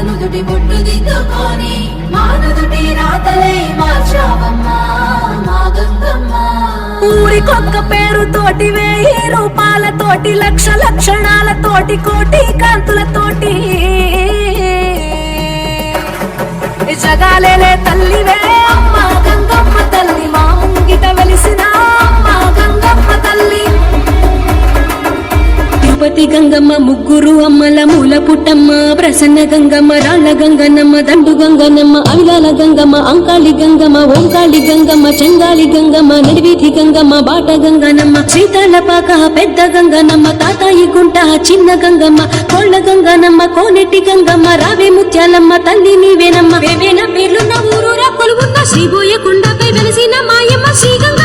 నుదుటి బొట్టు దిద్దుకొని మానుదుటి రాతలే మార్చావమ్మా మా గంగమ్మ. ఊరికొక్క పేరుతోటి 1000 రూపాయలతోటి 1,00,000 లక్షణాలతోటి కోటి కాంతులతోటి జగాలేలే తల్లివే అమ్మా గంగమ్మ తల్లి, మా ముంగిట వెలిసిన అమ్మా గంగమ్మ తల్లి. తిరుపతి గంగమ్మ ముగ్గురు అమ్మల మూల పుట్టమ్మ, ప్రసన్న గంగమ్మ, రాళ్ళ గంగనమ్మ, దండు గంగనమ్మ, అవిలాల గంగమ్మ, అంకాళి గంగమ్మ, ఓంకాళి గంగమ్మ, చెంగాలి గంగమ్మ, నడివీధి గంగమ్మ, బాట గంగనమ్మ, శ్రీతాళపాక పెద్ద గంగనమ్మ, తాతాయి గుంట చిన్న గంగమ్మ, కోళ్ళ గంగనమ్మ, కోనెట్టి గంగమ్మ, రావే ముత్యాలమ్మ తల్లి నీవేనమ్మ. వేవేన పేర్లున్న ఊరూరా కొలువున్న శ్రీబోయ కొండపై వెలిసిన మాయమ్మ శ్రీ గంగ